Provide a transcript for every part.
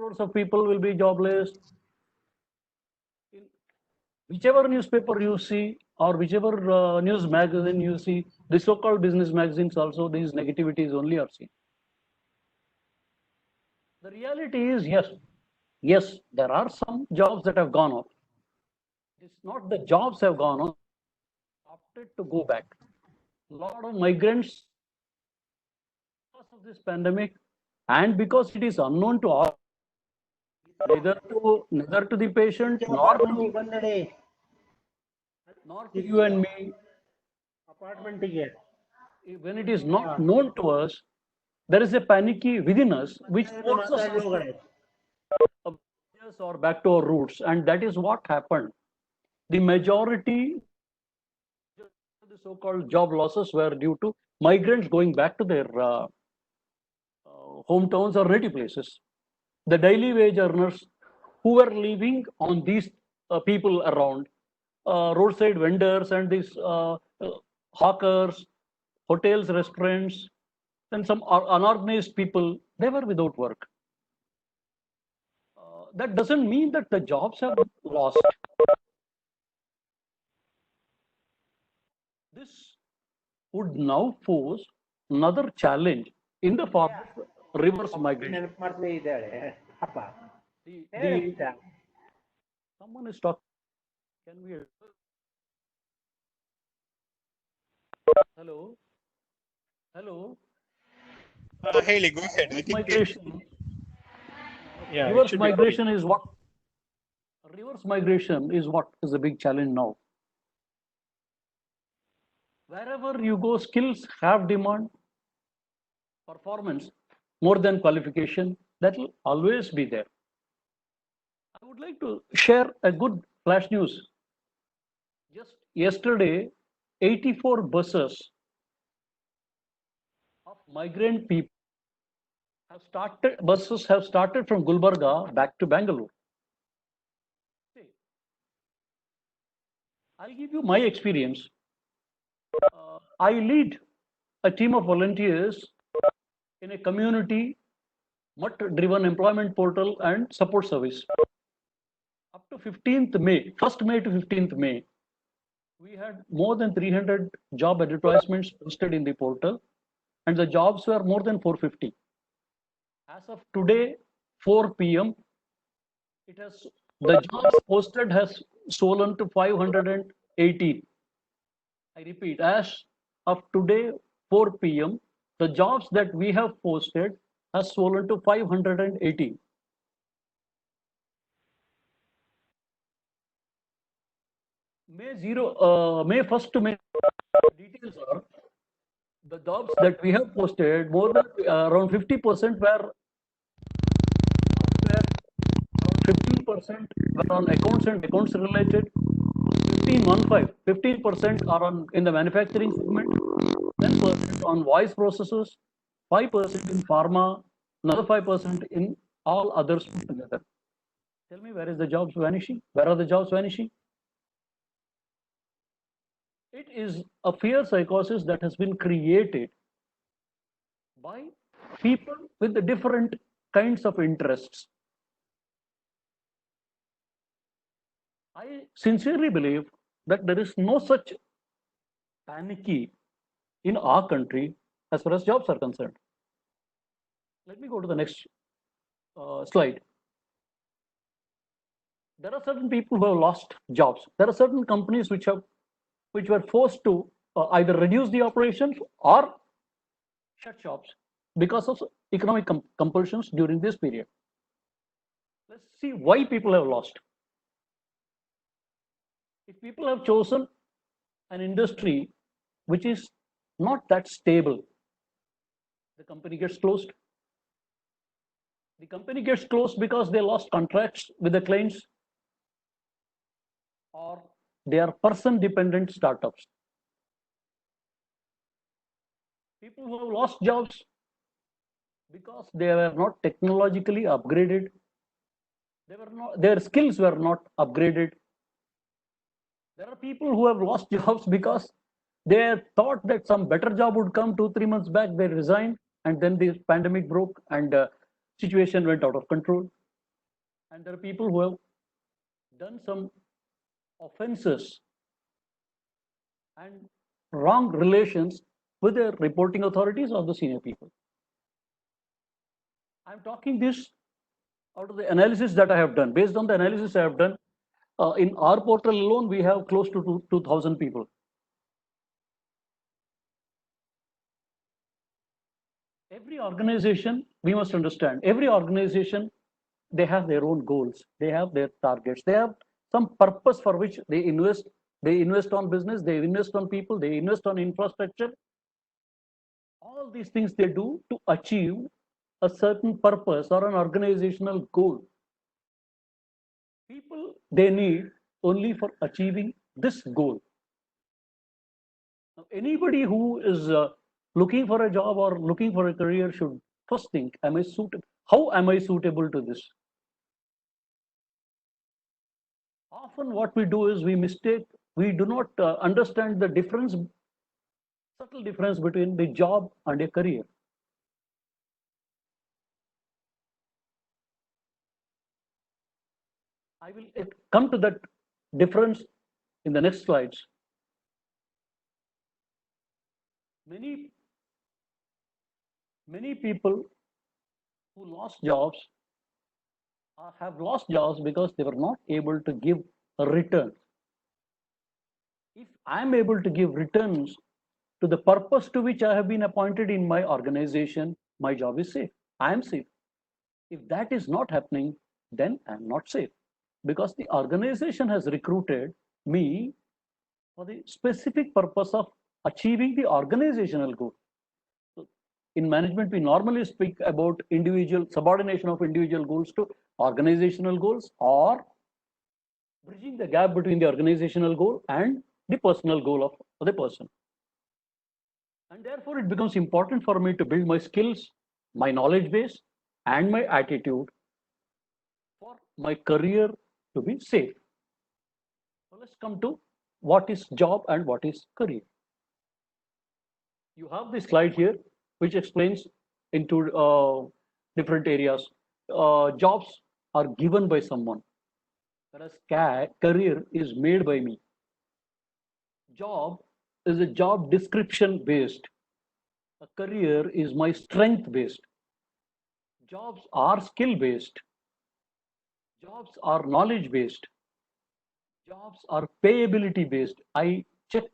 crores of people will be jobless. In whichever newspaper you see, or whichever news magazine you see, the so-called business magazines also, these negativities only are seen. The reality is, yes, there are some jobs that have gone off. It's not the jobs have gone on, opted to go back. A lot of migrants, because of this pandemic, and because it is unknown to all, neither to the patient nor to you and me. Apartment ticket. When it is not known to us, there is a panicky within us which forces us or back to our roots, and that is what happened. The majority, the so-called job losses, were due to migrants going back to their hometowns or native places. The daily wage earners who were living on these people around, roadside vendors and these hawkers, hotels, restaurants, and some unorganized people, they were without work. That doesn't mean that the jobs have lost. This would now pose another challenge in the form of reverse migration. Someone is talking. Can we? Hello? Hello? Haley, go ahead. I think Migration. Yeah, Reverse migration is what? Reverse migration is what is a big challenge now. Wherever you go, skills have demand, performance more than qualification. That will always be there. I would like to share a good flash news. Just yesterday, 84 buses of migrant people buses have started from Gulbarga back to Bangalore. I'll give you my experience. I lead a team of volunteers in a community MUT-driven employment portal and support service. Up to 15th May, 1st May to 15th May, we had more than 300 job advertisements posted in the portal, and the jobs were more than 450. As of today, 4 p.m., the jobs posted has swollen to 518. I repeat, as of today, 4 p.m., the jobs that we have posted has swollen to 518. May 1st to May, details are the jobs that we have posted, more than around 50% were 15% were on accounts and accounts related. 15% are on in the manufacturing segment, 10% on voice processors, 5% in pharma, another 5% in all others put together. Tell me, where is the jobs vanishing? Where are the jobs vanishing? It is a fear psychosis that has been created by people with the different kinds of interests. I sincerely believe that there is no such panicky in our country as far as jobs are concerned. Let me go to the next slide. There are certain people who have lost jobs. There are certain companies which were forced to either reduce the operations or shut shops because of economic compulsions during this period. Let's see why people have lost. If people have chosen an industry which is not that stable, the company gets closed. The company gets closed because they lost contracts with the clients, or they are person-dependent startups. People who have lost jobs because they were not technologically upgraded, their skills were not upgraded. There are people who have lost jobs because they thought that some better job would come 2-3 months back. They resigned, and then the pandemic broke and situation went out of control. And there are people who have done some offenses and wrong relations with their reporting authorities or the senior people. I'm talking this out of the analysis that I have done. Based on the analysis I have done, in our portal alone, we have close to 2,000 people. Every organization, we must understand, every organization, they have their own goals, they have their targets, they have some purpose for which they invest. They invest on business, they invest on people, they invest on infrastructure. All these things they do to achieve a certain purpose or an organizational goal. People they need only for achieving this goal. Now, anybody who is looking for a job or looking for a career should first think, am I suitable? How am I suitable to this? Often what we do is we do not understand the difference, subtle difference between the job and a career. I will come to that difference in the next slides. Many people who lost jobs have lost jobs because they were not able to give a return. If I am able to give returns to the purpose to which I have been appointed in my organization, my job is safe. I am safe. If that is not happening, then I am not safe, because the organization has recruited me for the specific purpose of achieving the organizational goal. So in management, we normally speak about individual subordination of individual goals to organizational goals, or bridging the gap between the organizational goal and the personal goal of the person. And therefore, it becomes important for me to build my skills, my knowledge base, and my attitude for my career to be safe. So let's come to what is job and what is career. You have this slide here, which explains into different areas. Jobs are given by someone, whereas career is made by me. Job is a job description based. A career is my strength based. Jobs are skill based. Jobs are knowledge based. Jobs are payability based. I check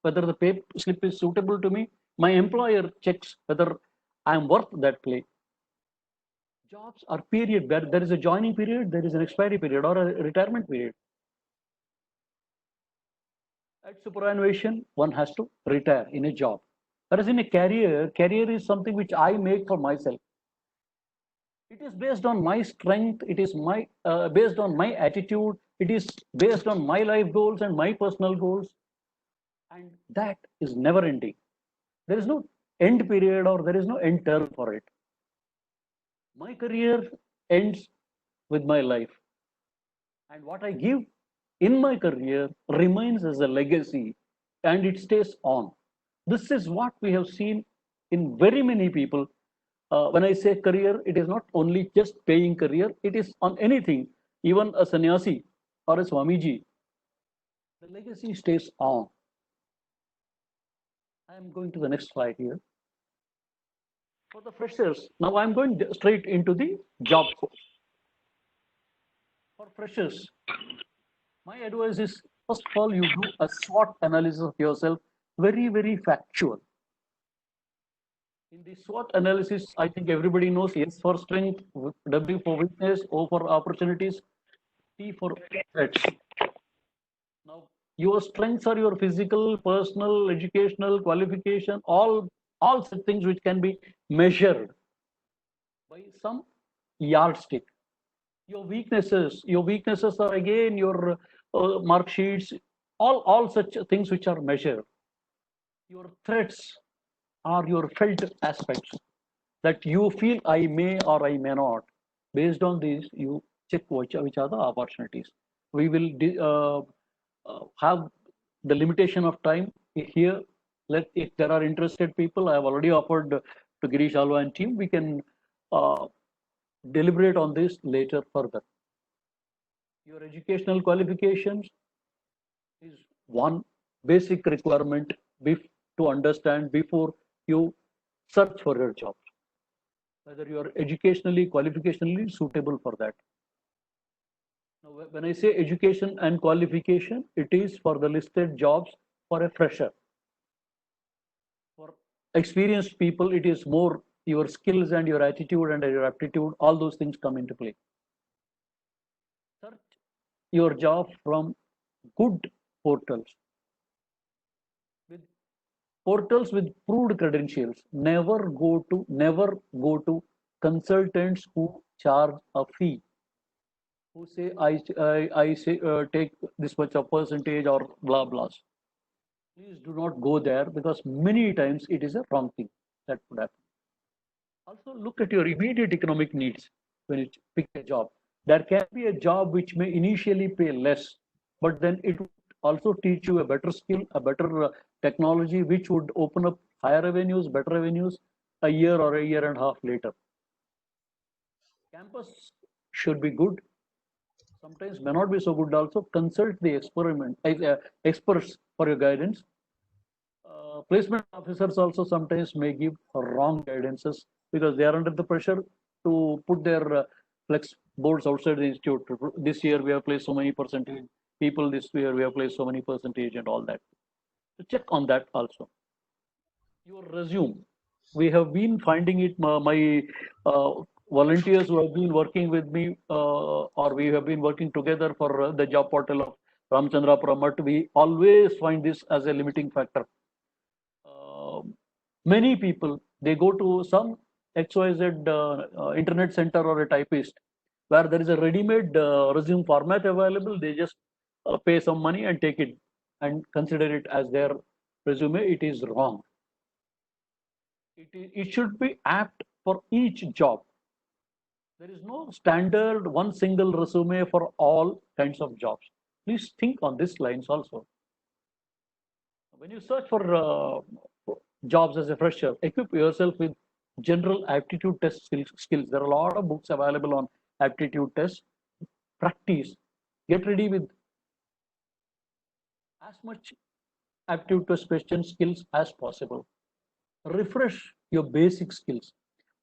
whether the pay slip is suitable to me. My employer checks whether I am worth that pay. Jobs are period, where there is a joining period, there is an expiry period or a retirement period. At superannuation, one has to retire in a job. Whereas in a career is something which I make for myself. It is based on my strength, it is based on my attitude, it is based on my life goals and my personal goals. And that is never ending. There is no end period or there is no end term for it. My career ends with my life. And what I give in my career remains as a legacy, and it stays on. This is what we have seen in very many people. When I say career, it is not only just paying career, it is on anything, even a sannyasi or a Swamiji. The legacy stays on. I am going to the next slide here. For the freshers, now I'm going straight into the job force. For freshers, my advice is, first of all, you do a SWOT analysis of yourself, very, very factual. In the SWOT analysis, I think everybody knows S for strength, W for weakness, O for opportunities, T for threats. Now, your strengths are your physical, personal, educational, qualification, all such things which can be measured by some yardstick. Your weaknesses are again your mark sheets, all such things which are measured. Your threats are your felt aspects that you feel I may or I may not. Based on these, you check which are the opportunities. We will have the limitation of time here. If there are interested people, I have already offered to Girish Alwa and team, we can deliberate on this later further. Your educational qualifications is one basic requirement to understand before you search for your job, whether you are educationally, qualificationally suitable for that. Now, when I say education and qualification, it is for the listed jobs for a fresher. For experienced people, it is more your skills and your attitude and your aptitude, all those things come into play. Search your job from good portals. With portals with proved credentials. Never go to consultants who charge a fee, who say I say take this much of percentage or blah blahs. Please do not go there, because many times it is a wrong thing that would happen. Also look at your immediate economic needs when you pick a job. There can be a job which may initially pay less, but then it would also teach you a better skill, a better technology, which would open up higher revenues, better revenues a year or a year and a half later. Campus should be good. Sometimes may not be so good also. Consult the experts for your guidance. Placement officers also sometimes may give wrong guidances, because they are under the pressure to put their flex boards outside the institute. This year we have placed so many percentage people, this year we have placed so many percentage and all that. So check on that also. Your resume. We have been finding it, my volunteers who have been working with me, or we have been working together for the job portal of Ramchandra Pramat, we always find this as a limiting factor. Many people, they go to some XYZ internet center or a typist where there is a ready-made resume format available. They just pay some money and take it and consider it as their resume. It is wrong. It should be apt for each job. There is no standard one single resume for all kinds of jobs. Please think on these lines also. When you search for jobs as a fresher, equip yourself with general aptitude test skills. There are a lot of books available on aptitude tests. Practice. Get ready with as much aptitude test question skills as possible. Refresh your basic skills.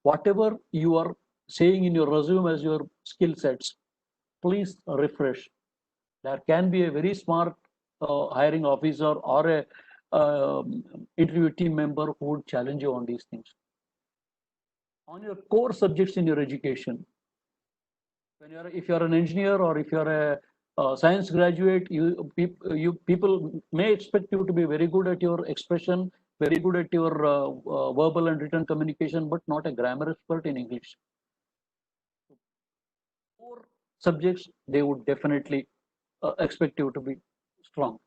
Whatever you are saying in your resume as your skill sets, please refresh. There can be a very smart hiring officer or a interview team member who would challenge you on these things. On your core subjects in your education, if you're an engineer or if you're a science graduate, people may expect you to be very good at your expression, very good at your verbal and written communication, but not a grammar expert in English. Core subjects, they would definitely expect you to be strong.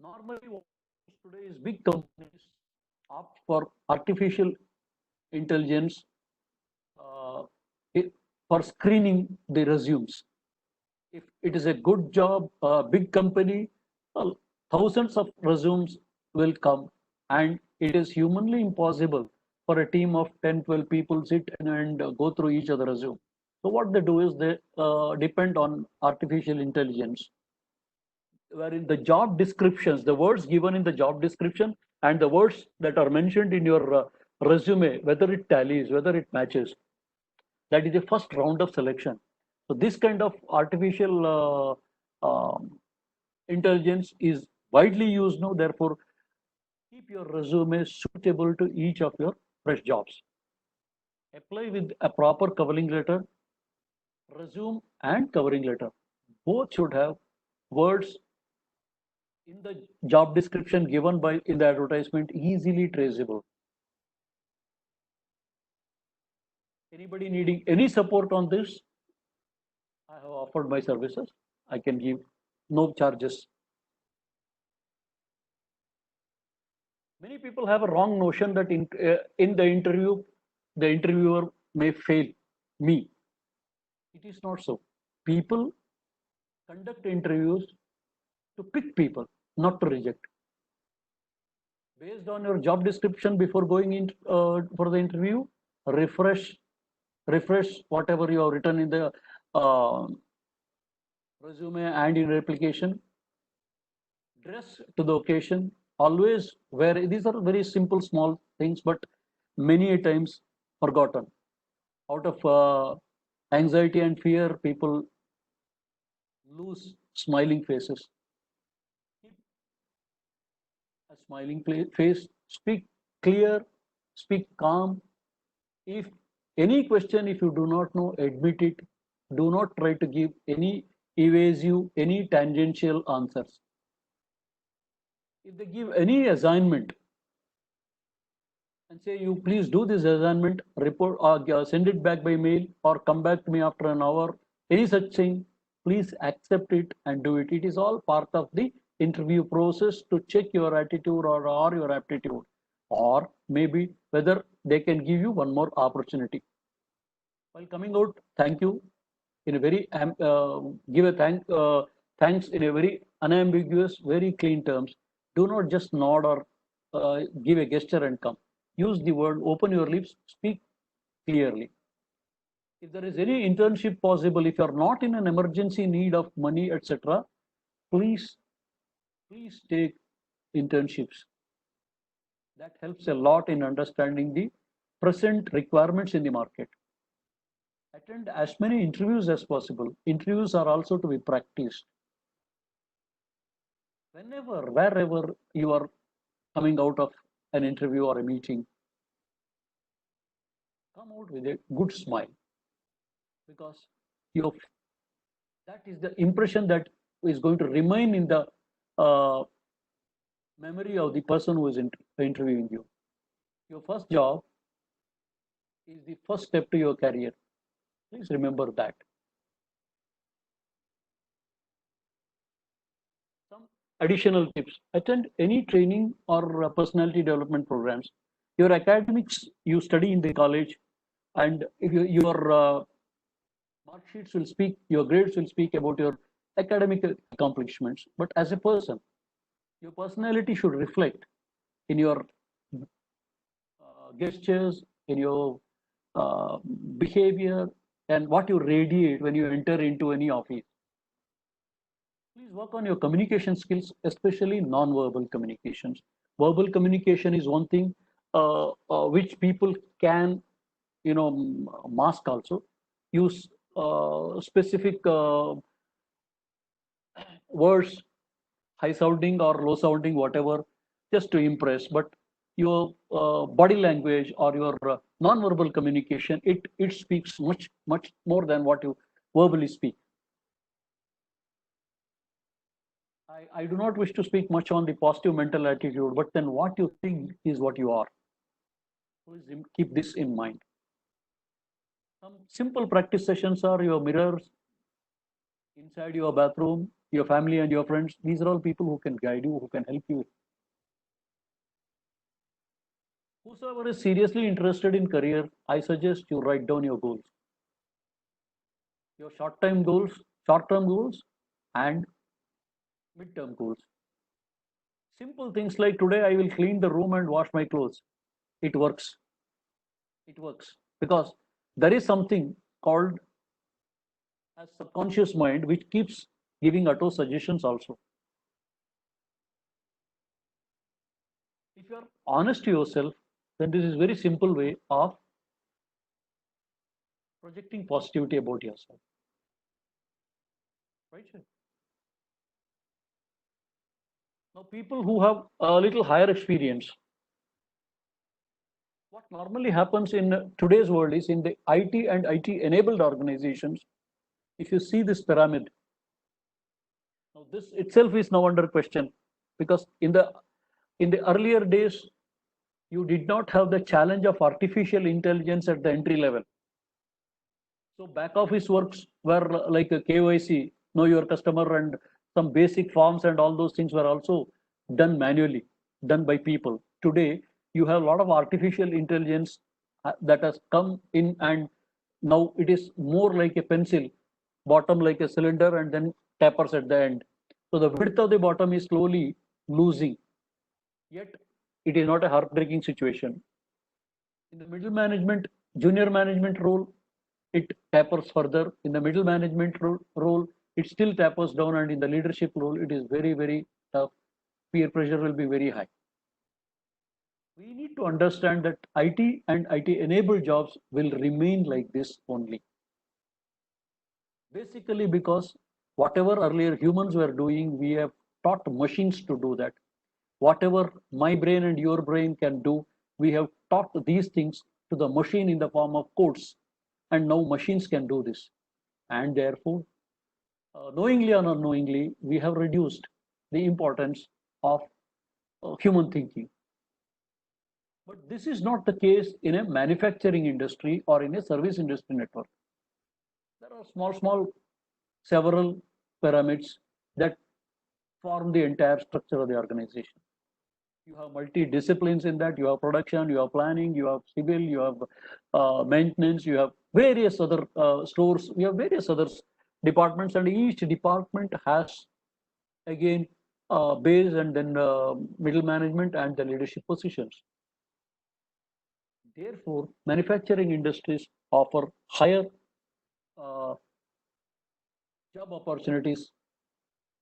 Normally, what today is big companies opt for artificial intelligence for screening the resumes. If it is a good job, a big company, thousands of resumes will come, and it is humanly impossible for a team of 10, 12 people sit and go through each other resume. So what they do is they depend on artificial intelligence, wherein the job descriptions, the words given in the job description and the words that are mentioned in your resume, whether it tallies, whether it matches, that is the first round of selection. So this kind of artificial intelligence is widely used now. Therefore, keep your resume suitable to each of your fresh jobs. Apply with a proper covering letter. Resume and covering letter both should have words in the job description given by in the advertisement easily traceable. Anybody needing any support on this, I have offered my services. I can give no charges. Many people have a wrong notion that in the interview, the interviewer may fail me. It is not so. People conduct interviews to pick people, not to reject. Based on your job description before going in for the interview, refresh whatever you have written in the resume and in replication. Dress to the occasion. Always wear. These are very simple, small things, but many a times forgotten. Out of anxiety and fear, people lose smiling faces. Keep a smiling face. Speak clear. Speak calm. If any question, if you do not know, admit it. Do not try to give any evasive, any tangential answers. If they give any assignment and say, you please do this assignment, report or send it back by mail or come back to me after an hour, any such thing, please accept it and do it. It is all part of the interview process to check your attitude or your aptitude, or maybe whether they can give you one more opportunity. While coming out, thank you in a very give a thanks in a very unambiguous, very clean terms. Do not just nod or give a gesture and come. Use the word, open your lips, speak clearly. If there is any internship possible, if you are not in an emergency need of money, etc., please take internships. That helps a lot in understanding the present requirements in the market. Attend as many interviews as possible. Interviews are also to be practiced. Whenever, wherever you are coming out of an interview or a meeting, come out with a good smile, because you that is the impression that is going to remain in the memory of the person who is interviewing you. Your first job is the first step to your career. Please remember that. Some additional tips: attend any training or personality development programs. Your academics you study in the college, and if your mark sheets will speak, your grades will speak about your academic accomplishments. But as a person, your personality should reflect in your gestures, in your behavior, and what you radiate when you enter into any office. Please work on your communication skills, especially non-verbal communications. Verbal communication is one thing which people can, mask also. Use specific words, high sounding or low sounding, whatever, just to impress. But your body language or your non-verbal communication, it speaks much more than what you verbally speak. I do not wish to speak much on the positive mental attitude, but then what you think is what you are. Please keep this in mind. Some simple practice sessions are your mirrors inside your bathroom, your family and your friends. These are all people who can guide you, who can help you. Whosoever is seriously interested in career, I suggest you write down your goals. Your short-term goals, and mid-term goals. Simple things like, today I will clean the room and wash my clothes. It works. It works because there is something called as subconscious mind which keeps giving auto suggestions also. If you are honest to yourself, then this is very simple way of projecting positivity about yourself. Right? Now, people who have a little higher experience, what normally happens in today's world is, in the IT and IT enabled organizations, if you see this pyramid, now this itself is now under question, because in the earlier days, you did not have the challenge of artificial intelligence at the entry level. So back office works were like a KYC, know your customer, and some basic forms and all those things were also done manually, done by people. Today, you have a lot of artificial intelligence that has come in, and now it is more like a pencil, bottom like a cylinder, and then tapers at the end. So the width of the bottom is slowly losing. Yet it is not a heartbreaking situation. In the middle management, junior management role, it tapers further. In the middle management role, it still tapers down, and in the leadership role, it is very, very tough. Peer pressure will be very high. We need to understand that IT and IT enabled jobs will remain like this only. Basically, because whatever earlier humans were doing, we have taught machines to do that. Whatever my brain and your brain can do, we have taught these things to the machine in the form of codes. And now machines can do this. And therefore, knowingly or unknowingly, we have reduced the importance of human thinking. But this is not the case in a manufacturing industry or in a service industry network. There are small, several pyramids that form the entire structure of the organization. You have multi-disciplines in that. You have production, you have planning, you have civil, you have maintenance, you have various other stores, you have various other departments, and each department has again base and then middle management and the leadership positions. Therefore, manufacturing industries offer higher job opportunities,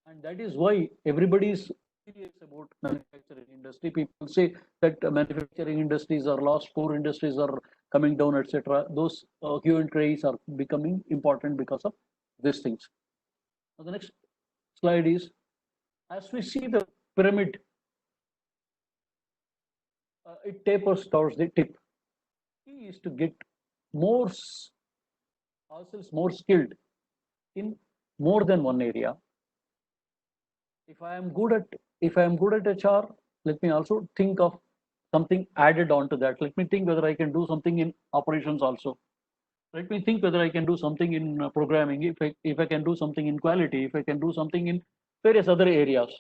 and that is why everybody is serious about manufacturing industry. People say that manufacturing industries are lost, core industries are coming down, etc. Those hue and craze are becoming important because of these things. Now, the next slide is, as we see the pyramid, it tapers towards the tip. Key is to get more ourselves more skilled in more than one area. If I am good at HR, let me also think of something added on to that. Let me think whether I can do something in operations also. Let me think whether I can do something in programming, if I can do something in quality, if I can do something in various other areas.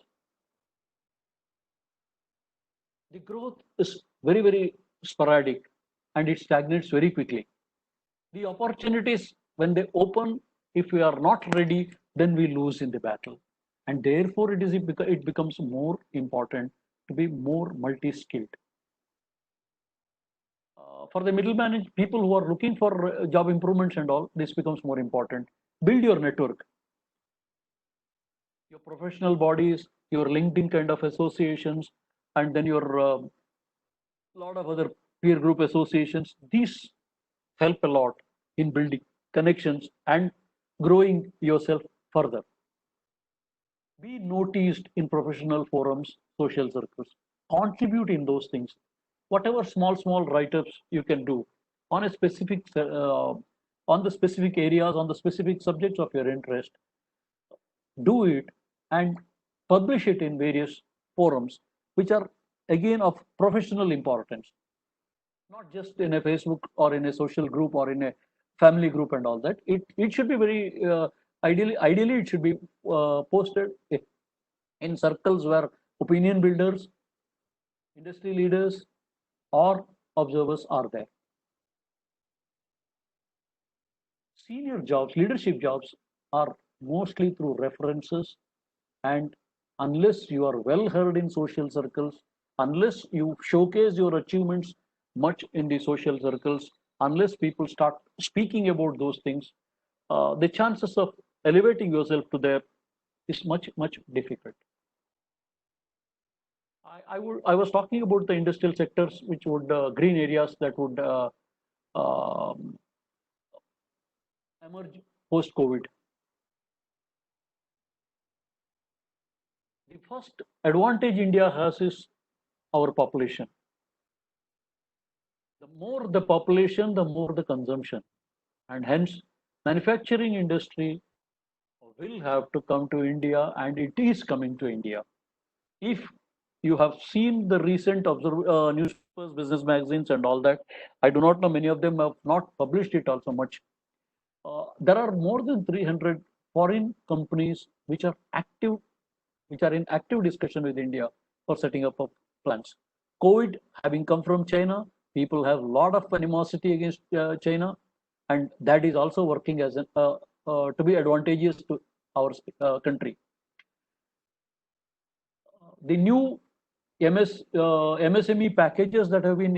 The growth is very, very sporadic and it stagnates very quickly. The opportunities, when they open, if we are not ready, then we lose in the battle. And therefore, it becomes more important to be more multi-skilled. For the middle management, people who are looking for job improvements and all, this becomes more important. Build your network, your professional bodies, your LinkedIn kind of associations, and then your lot of other peer group associations. These help a lot in building connections and growing yourself further. Be noticed in professional forums, social circles. Contribute in those things. Whatever small write-ups you can do on a specific on the specific areas, on the specific subjects of your interest, do it and publish it in various forums, which are again of professional importance, not just in a Facebook or in a social group or in a family group and all that. It should be very ideally it should be posted in circles where opinion builders, industry leaders, or observers are there. Senior jobs, leadership jobs are mostly through references, and unless you are well heard in social circles, unless you showcase your achievements much in the social circles, unless people start speaking about those things, the chances of elevating yourself to there is much difficult. I was talking about the industrial sectors, which would green areas that would emerge post COVID. The first advantage India has is our population. The more the population, the more the consumption, and hence manufacturing industry will have to come to India, and it is coming to India. If you have seen the recent newspapers, business magazines, and all that, I do not know, many of them have not published it also much. There are more than 300 foreign companies which are in active discussion with India for setting up of plants. COVID having come from China, people have a lot of animosity against China, and that is also working as to be advantageous to our country. The new MSME packages that have been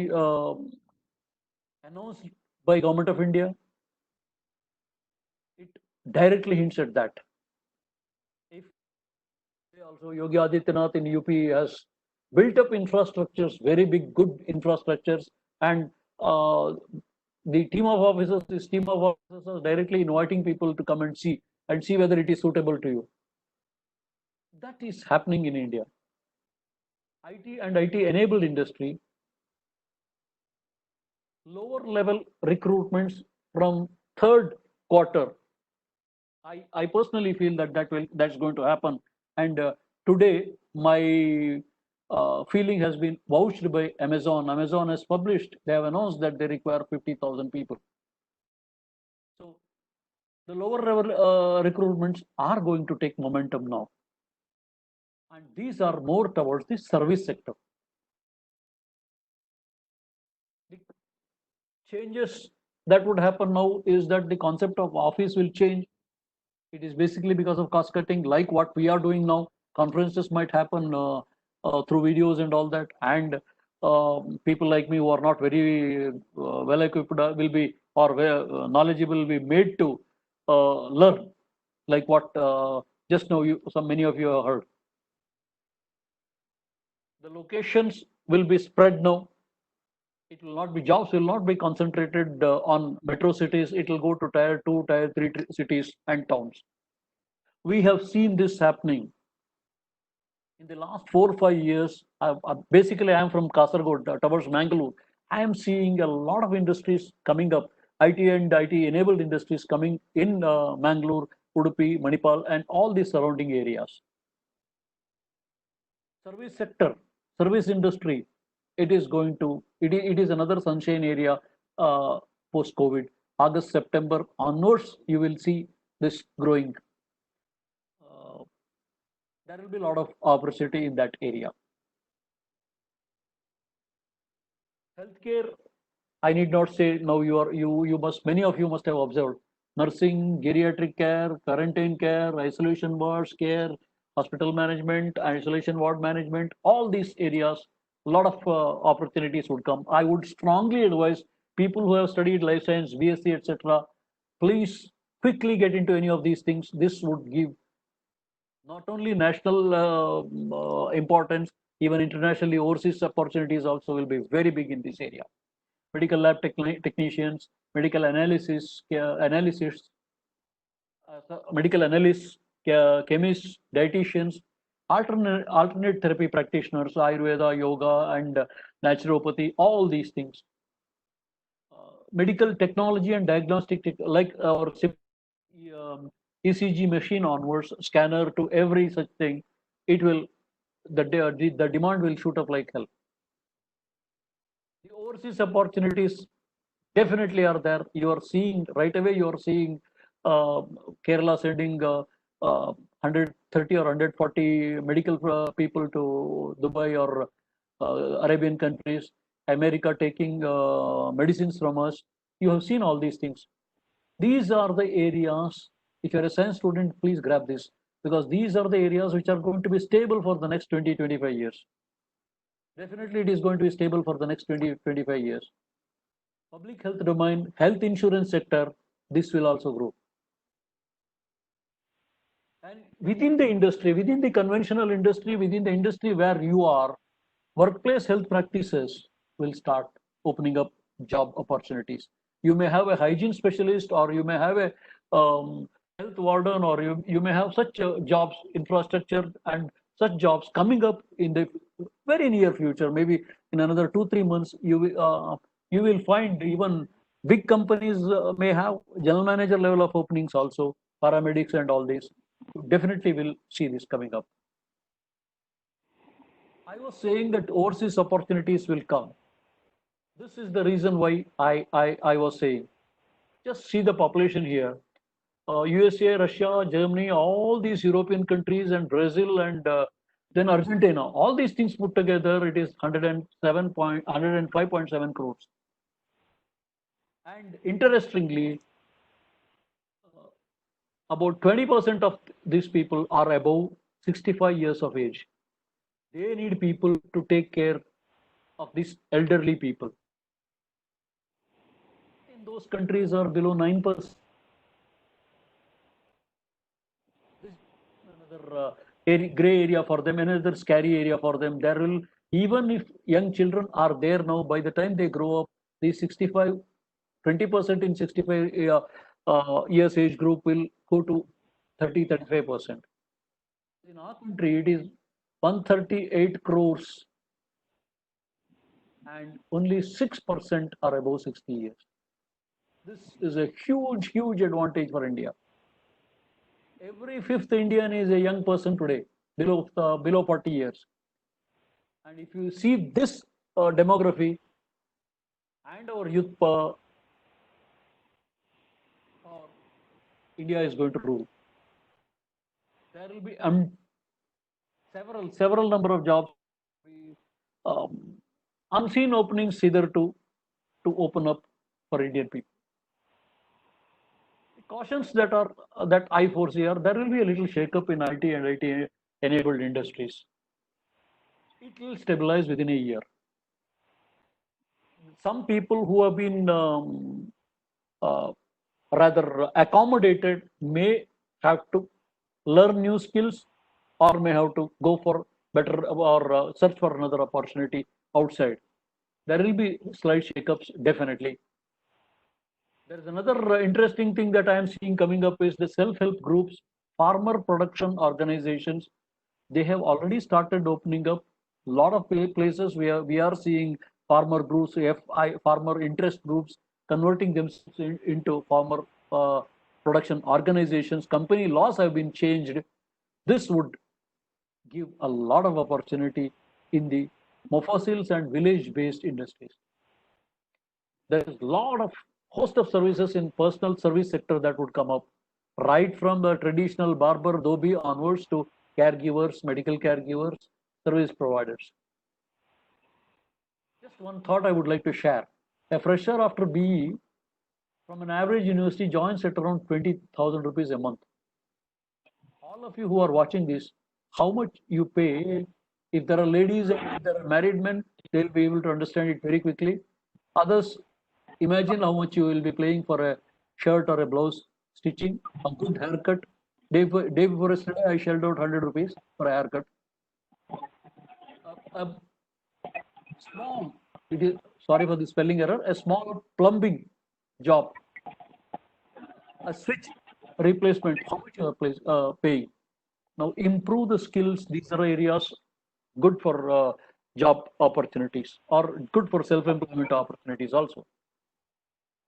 announced by Government of India, it directly hints at that. If also Yogi Adityanath in UP has built up infrastructures, very big, good infrastructures, and the team of officers, this team of officers are directly inviting people to come and see whether it is suitable to you. That is happening in India. IT and IT enabled industry, lower level recruitments from third quarter. I personally feel that's going to happen. And today, my feeling has been vouched by Amazon. Amazon has published, they have announced that they require 50,000 people. So the lower level recruitments are going to take momentum now. And these are more towards the service sector. The changes that would happen now is that the concept of office will change. It is basically because of cost cutting, like what we are doing now. Conferences might happen through videos and all that, and people like me who are not very well equipped will be, or knowledgeable will be made to learn, like what just now many of you have heard. The locations will be spread now. It will not be, jobs will not be concentrated on metro cities. It will go to tier 2, tier 3 cities and towns. We have seen this happening in the last 4 or 5 years. Basically, I am from Kasaragod towards Mangalore. I am seeing a lot of industries coming up, IT and IT enabled industries coming in Mangalore, Udupi, Manipal, and all the surrounding areas. Service sector, service industry, it is another sunshine area post COVID. August, September onwards, you will see this growing. There will be a lot of opportunity in that area. Healthcare, I need not say now. Many of you must have observed nursing, geriatric care, quarantine care, isolation wards care, hospital management, isolation ward management. All these areas, a lot of opportunities would come. I would strongly advise people who have studied life science, BSc, etc. Please quickly get into any of these things. This would give not only national importance, even internationally, overseas opportunities also will be very big in this area. Medical lab technicians, medical analysis, medical analysts, chemists, dietitians, alternate therapy practitioners, Ayurveda, yoga, and naturopathy, all these things. Medical technology and diagnostic, like our ECG machine onwards, scanner to every such thing, the demand will shoot up like hell. The overseas opportunities definitely are there. You are seeing right away. You are seeing Kerala sending 130 or 140 medical people to Dubai or Arabian countries. America taking medicines from us. You have seen all these things. These are the areas. If you're a science student, please grab this, because these are the areas which are going to be stable for the next 20-25 years. Definitely, it is going to be stable for the next 20-25 years. Public health domain, health insurance sector, this will also grow. And within the industry, within the conventional industry, within the industry where you are, workplace health practices will start opening up job opportunities. You may have a hygiene specialist, or you may have a health warden, or you may have such jobs, infrastructure, and such jobs coming up in the very near future. Maybe in another 2-3 months, you will find even big companies may have general manager level of openings also, paramedics and all this. You definitely will see this coming up. I was saying that overseas opportunities will come. This is the reason why I was saying, just see the population here. USA, Russia, Germany, all these European countries, and Brazil, and then Argentina, all these things put together, it is 105.7 crores. And interestingly, about 20% of these people are above 65 years of age. They need people to take care of these elderly people. In those countries are below 9%. another gray area for them, another scary area for them. There will, even if young children are there now, by the time they grow up, the 65, 20% in 65 years age group will go to 30, 35%. In our country, it is 138 crores and only 6% are above 60 years. This is a huge, huge advantage for India. Every fifth Indian is a young person today, below 40 years. And if you see this demography and our youth, India is going to rule. There will be several number of jobs, um, unseen openings either to open up for Indian people. The cautions that I foresee are there will be a little shake-up in IT and IT enabled industries. It will stabilize within a year. Some people who have been rather accommodated may have to learn new skills or may have to go for better or search for another opportunity outside. There will be slight shakeups, definitely. There is another interesting thing that I am seeing coming up is the self-help groups, farmer production organizations. They have already started opening up a lot of places where we are seeing farmer groups, farmer interest groups converting themselves into farmer production organizations. Company laws have been changed. This would give a lot of opportunity in the mofossils and village-based industries. There is a lot of host of services in personal service sector that would come up, right from the traditional barber, dhobi onwards to caregivers, medical caregivers, service providers. Just one thought I would like to share. A fresher after BE from an average university joins at around 20,000 rupees a month. All of you who are watching this, how much you pay? If there are ladies and if there are married men, they'll be able to understand it very quickly. Others, imagine how much you will be paying for a shirt or a blouse stitching, a good haircut. Day before yesterday, I shelled out 100 rupees for a haircut. A small, it is, sorry for the spelling error, a small plumbing job, a switch replacement, how much you are paying? Now improve the skills. These are areas good for job opportunities or good for self-employment opportunities also.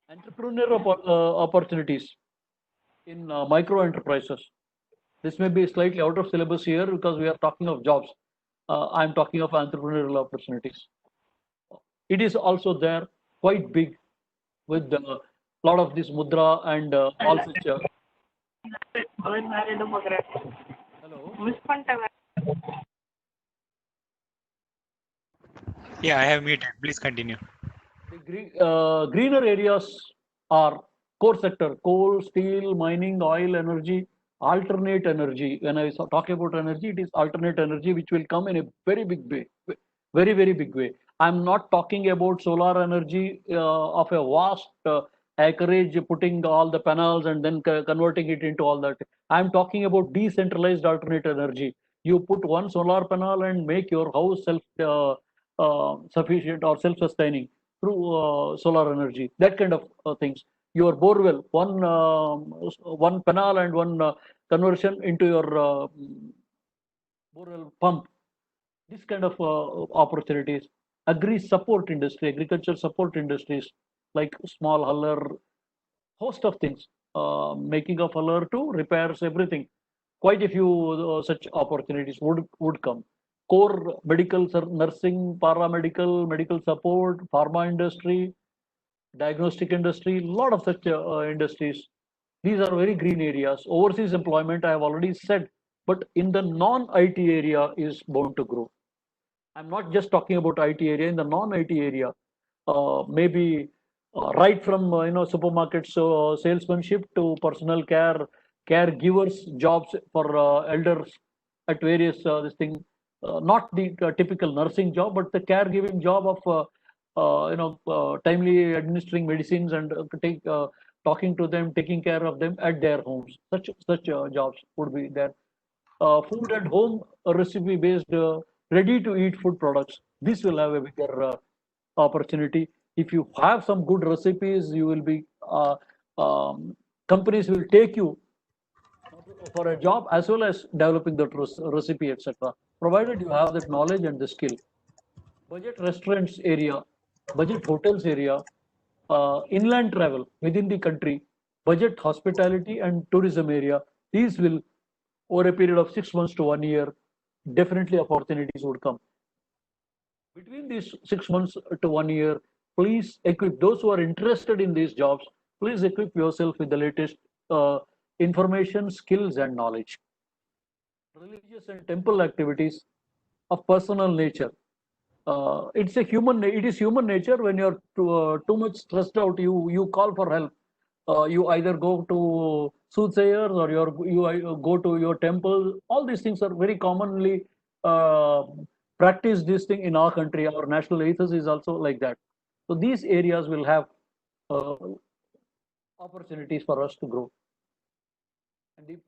Entrepreneur opportunities in micro enterprises. This may be slightly out of syllabus here because we are talking of jobs. I'm talking of entrepreneurial opportunities. It is also there, quite big, with a lot of this mudra and all such. Hello. Yeah, I have muted. Please continue. The greener areas are core sector: coal, steel, mining, oil, energy, alternate energy. When I talk about energy, it is alternate energy, which will come in a very big way, very big way. I'm not talking about solar energy of a vast acreage, putting all the panels and then converting it into all that. I'm talking about decentralized alternate energy. You put one solar panel and make your house self sufficient or self-sustaining through solar energy. That kind of things. Your borewell, one panel and one conversion into your borewell pump. This kind of opportunities. Agriculture support industries like small huller, host of things, making of huller to repairs, everything. Quite a few such opportunities would come. Core medical, nursing, paramedical, medical support, pharma industry, diagnostic industry, a lot of such industries. These are very green areas. Overseas employment, I have already said, but in the non-IT area is bound to grow. I'm not just talking about IT area. In the non-IT area, maybe right from supermarkets, salesmanship to personal care, caregivers jobs for elders at various this thing. Not the typical nursing job, but the caregiving job of timely administering medicines and talking to them, taking care of them at their homes. Such jobs would be there. food at home recipe based ready to eat food products. This will have a bigger opportunity. If you have some good recipes, you will be companies will take you for a job as well as developing that recipe, etc. Provided you have that knowledge and the skill. Budget restaurants area, budget hotels area, inland travel within the country, budget hospitality and tourism area. These will, over a period of 6 months to 1 year, definitely opportunities would come. Between these 6 months to 1 year, please equip those who are interested in these jobs. Please equip yourself with the latest information, skills, and knowledge. Religious and temple activities of personal nature. It is human nature. When you're too much stressed out, you call for help. You either go to soothsayers or you go to your temple. All these things are very commonly uh, practiced. This thing in our country, our national ethos is also like that. So these areas will have uh, opportunities for us to grow. And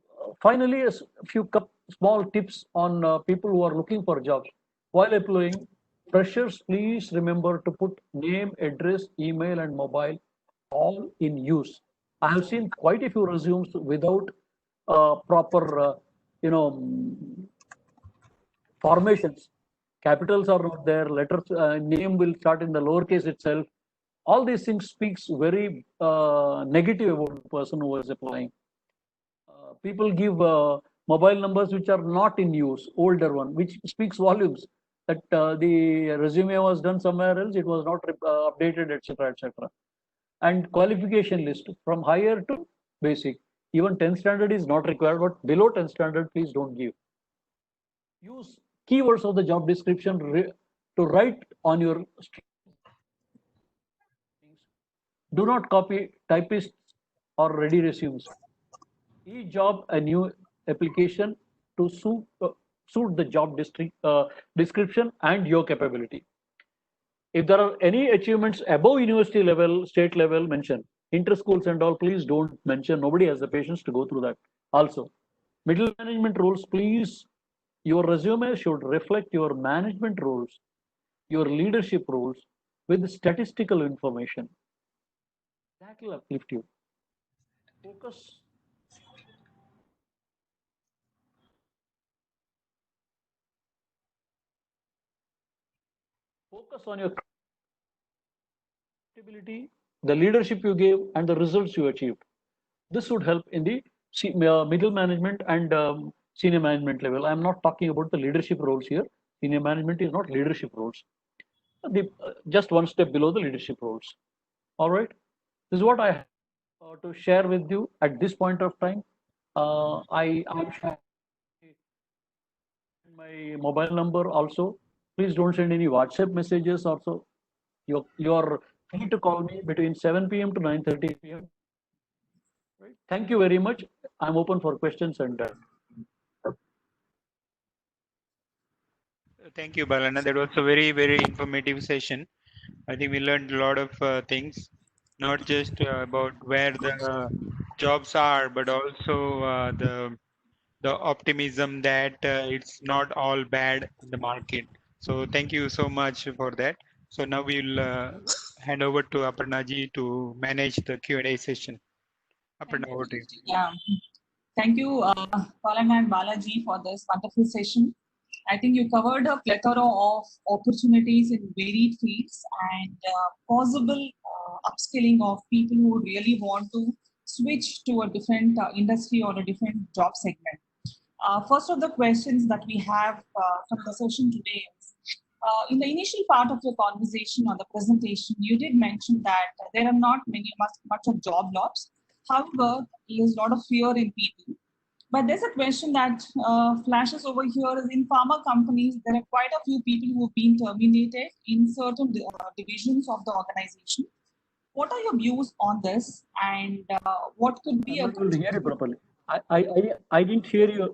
finally, a few small tips on people who are looking for jobs. While applying, freshers, please remember to put name, address, email, and mobile all in use. I have seen quite a few resumes without proper, formations. Capitals are not there. Letters, name will start in the lowercase itself. All these things speaks very negative about the person who is applying. People give mobile numbers which are not in use, older one, which speaks volumes that the resume was done somewhere else, it was not updated, etc., etc. And qualification list from higher to basic. Even 10th standard is not required, but below 10th standard, please don't give. Use keywords of the job description to write on your. Do not copy typists or ready resumes. Each job a new application to suit the job description and your capability. If there are any achievements above university level, state level, mention. Inter-schools and all, please don't mention. Nobody has the patience to go through that. Also, middle management roles, please, your resume should reflect your management roles, your leadership roles with statistical information. That will uplift you. Focus Focus on your credibility, the leadership you gave, and the results you achieved. This would help in the middle management and senior management level. I'm not talking about the leadership roles here. Senior management is not leadership roles. Just one step below the leadership roles. All right. This is what I have to share with you at this point of time. I'm sharing my mobile number also. Please don't send any WhatsApp messages also. You're free to call me between 7 p.m. to 9:30 p.m. Right? Thank you very much. I'm open for questions and. Thank you, Balana. That was a very, very informative session. I think we learned a lot of things, not just about where the jobs are, but also the optimism that it's not all bad in the market. So thank you so much for that. So now we'll hand over to Aparnaji to manage the Q&A session. Aparna, over to you. Yeah. Thank you, Palan and Balaji, for this wonderful session. I think you covered a plethora of opportunities in varied fields and possible upskilling of people who really want to switch to a different industry or a different job segment. First of the questions that we have from the session today is, in the initial part of your conversation or the presentation, you did mention that there are not much of job loss. However, there's a lot of fear in people. But there's a question that flashes over here is in pharma companies, there are quite a few people who have been terminated in certain divisions of the organization. What are your views on this, and what could be I'm not able to hear you properly. I didn't hear you.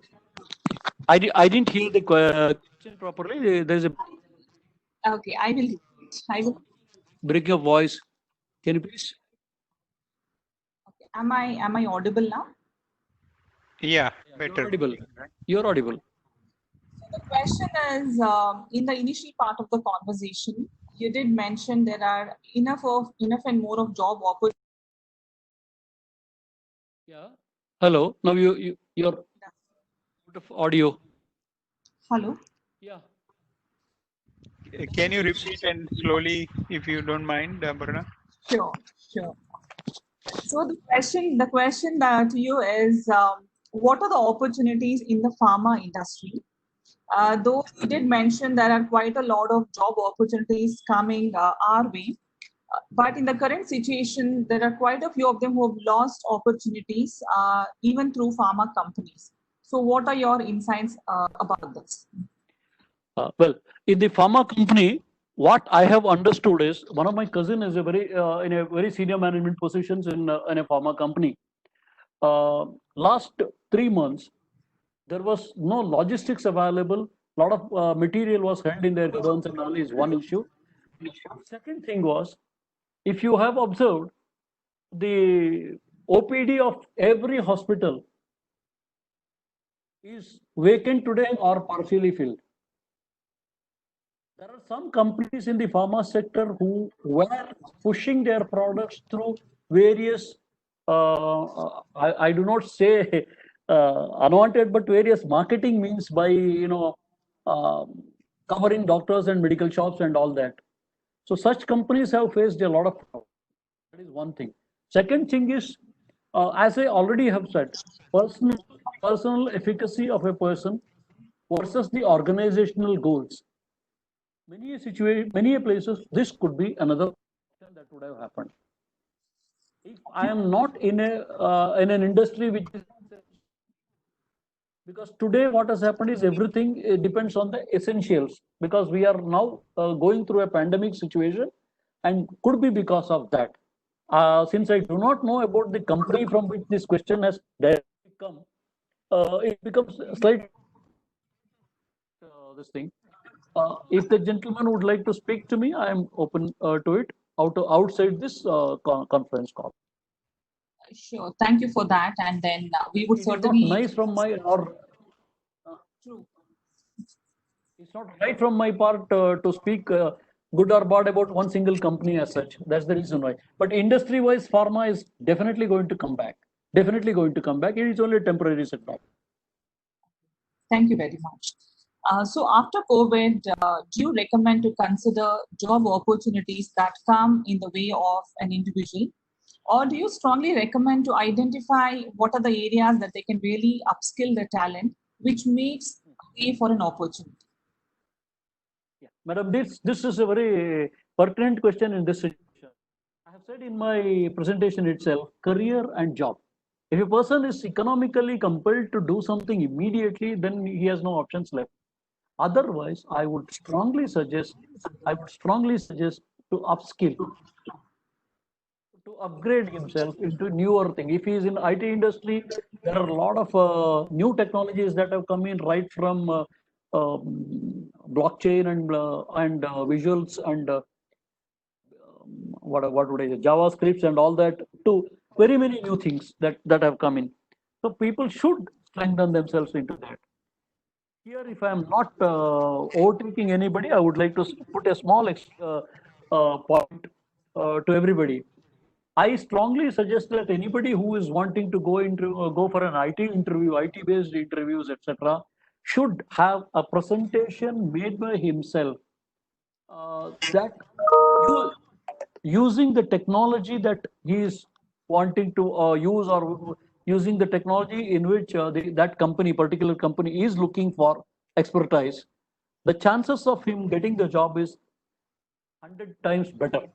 I didn't hear the question properly. There's a Okay, I will. I will. break of voice. Can you please? Okay. Am I audible now? Yeah, You're better. audible. You're audible. The question is, in the initial part of the conversation, you did mention there are enough and more of job opportunities. Yeah. Hello. Now you're out of audio. Hello. Yeah. Can you repeat and slowly, if you don't mind, Aparna? Sure, sure. So the question to you is, what are the opportunities in the pharma industry? Though you did mention there are quite a lot of job opportunities coming our way, but in the current situation, there are quite a few of them who have lost opportunities, even through pharma companies. So, what are your insights about this? Well, in the pharma company, what I have understood is one of my cousin is a very in a very senior management positions in a pharma company. Last 3 months, there was no logistics available. A lot of material was held in their godowns and all is one issue. Second thing was, if you have observed, the OPD of every hospital is vacant today or partially filled. There are some companies in the pharma sector who were pushing their products through various, I do not say unwanted, but various marketing means by, covering doctors and medical shops and all that. So such companies have faced a lot of problems. That is one thing. Second thing is, as I already have said, personal efficacy of a person versus the organizational goals. Many places, this could be another option that would have happened. If I am not in an industry which is, because today what has happened is everything depends on the essentials, because we are now going through a pandemic situation, and could be because of that. Since I do not know about the company from which this question has directly come, it becomes slightly this thing. If the gentleman would like to speak to me, I am open to it outside this conference call. Sure. Thank you for that. And then we would It is not certainly. nice from my or True. it's not right from my part to speak good or bad about one single company as such. That's the reason why. But industry-wise, pharma is definitely going to come back. Definitely going to come back. It is only a temporary setback. Thank you very much. So after COVID, do you recommend to consider job opportunities that come in the way of an individual? Or do you strongly recommend to identify what are the areas that they can really upskill their talent, which makes way for an opportunity? Yeah. Madam, this is a very pertinent question in this situation. I have said in my presentation itself, career and job. If a person is economically compelled to do something immediately, then he has no options left. Otherwise, I would strongly suggest to upskill, to upgrade himself into newer thing. If he is in IT industry, there are a lot of new technologies that have come in, right from blockchain and visuals and what would I say, JavaScripts and all that, to very many new things that have come in. So people should strengthen themselves into that. Here, if I am not overtaking anybody, I would like to put a small point to everybody. I strongly suggest that anybody who is wanting to go for an IT interview, IT-based interviews, etc., should have a presentation made by himself that you, using the technology that he is wanting to use, or using the technology in which that particular company is looking for expertise, the chances of him getting the job is 100 times better.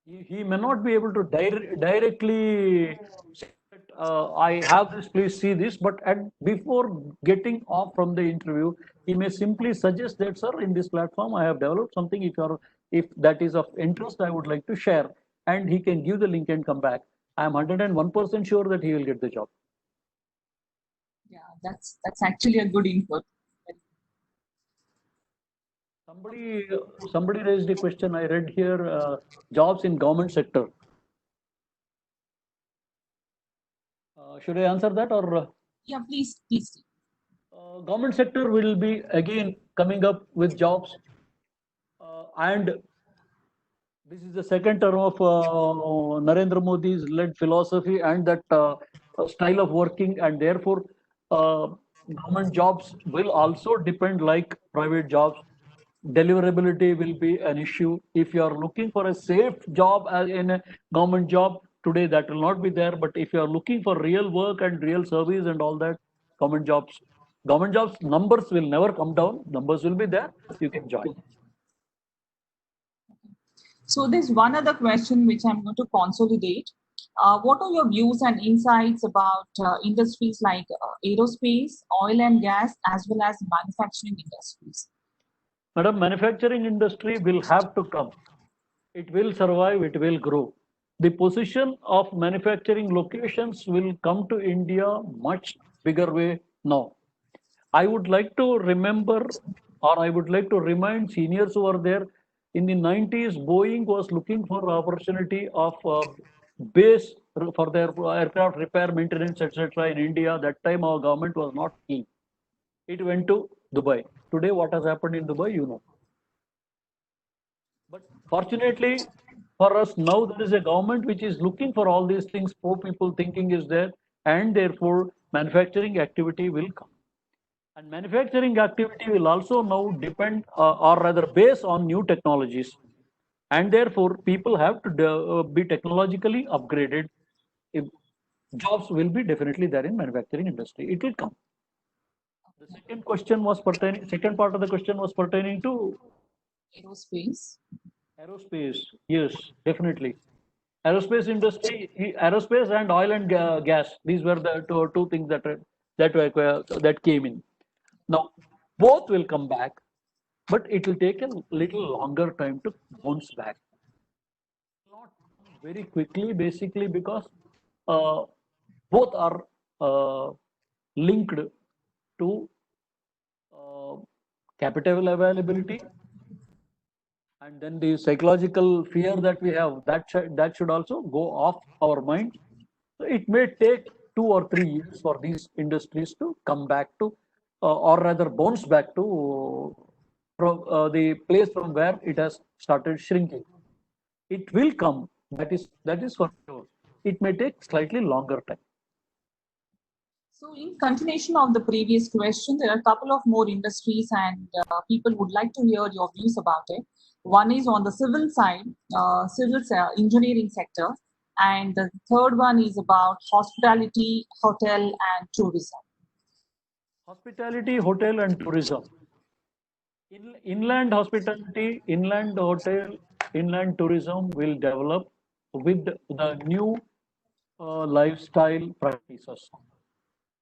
He may not be able to directly say that, I have this, please see this, but before getting off from the interview, he may simply suggest that, sir, in this platform, I have developed something. If that is of interest, I would like to share. And he can give the link and come back. I am 101% sure that he will get the job. Yeah, that's actually a good input. Somebody raised a question. I read here, jobs in government sector. Should I answer that or? Yeah, please. Government sector will be again coming up with jobs, and this is the second term of Narendra Modi's led philosophy and that style of working, and therefore, government jobs will also depend like private jobs. Deliverability will be an issue. If you are looking for a safe job in a government job today, that will not be there. But if you are looking for real work and real service and all that, government jobs numbers will never come down. Numbers will be there. You can join. So there's one other question which I'm going to consolidate. What are your views and insights about industries like aerospace, oil and gas, as well as manufacturing industries? Madam, manufacturing industry will have to come. It will survive, it will grow. The position of manufacturing locations will come to India much bigger way now. I would like to remember, or I would like to remind seniors who are there, in the 90s, Boeing was looking for opportunity of base for their aircraft repair, maintenance, etc. in India. That time our government was not keen. It went to Dubai. Today, what has happened in Dubai, you know. But fortunately for us, now there is a government which is looking for all these things. Poor people thinking is there, and therefore manufacturing activity will come. And manufacturing activity will also now depend, or rather, base on new technologies. And therefore, people have to be technologically upgraded. If jobs will be definitely there in manufacturing industry, it will come. The second question was pertaining. Second part of the question was pertaining to Aerospace. aerospace. Yes, definitely. Aerospace industry, aerospace and oil and gas. These were the two things that came in. Now, both will come back, but it will take a little longer time to bounce back. Not very quickly, basically because uh, both are linked to uh, capital availability, and then the psychological fear that we have, that should also go off our mind. So it may take 2 or 3 years for these industries to come back to, or rather bounce back to from the place from where it has started shrinking. It will come. That is for sure. It may take slightly longer time. So, in continuation of the previous question, there are a couple of more industries, and people would like to hear your views about it. One is on the civil side, engineering sector, and the third one is about hospitality, hotel, and tourism. Hospitality, hotel, and tourism. Inland hospitality, inland hotel, inland tourism will develop with the new lifestyle practices.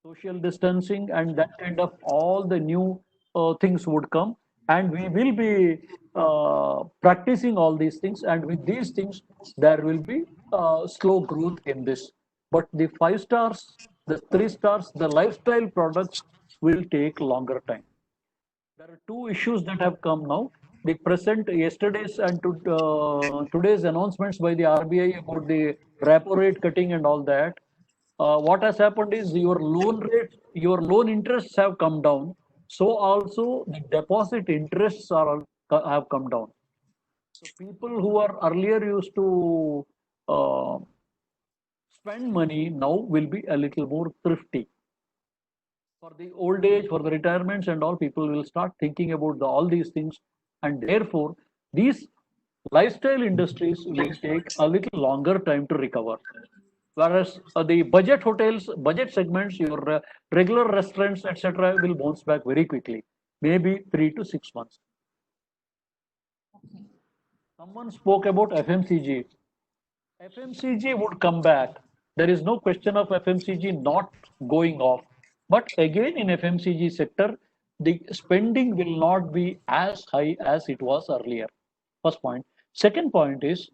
Social distancing and that kind of all the new things would come, and we will be practicing all these things, and with these things there will be slow growth in this. But the 5 stars, the 3 stars, the lifestyle products will take longer time. There are two issues that have come now. The present yesterday's and today's announcements by the RBI about the repo rate cutting and all that. What has happened is your loan rate, your loan interests have come down. So also the deposit interests have come down. So people who are earlier used to uh, spend money now will be a little more thrifty. For the old age, for the retirements and all, people will start thinking about all these things, and therefore these lifestyle industries will take a little longer time to recover. Whereas the budget hotels, budget segments, your regular restaurants, etc., will bounce back very quickly, maybe 3 to 6 months. Okay. Someone spoke about FMCG. FMCG would come back. There is no question of FMCG not going off. But again, in FMCG sector, the spending will not be as high as it was earlier. First point. Second point is,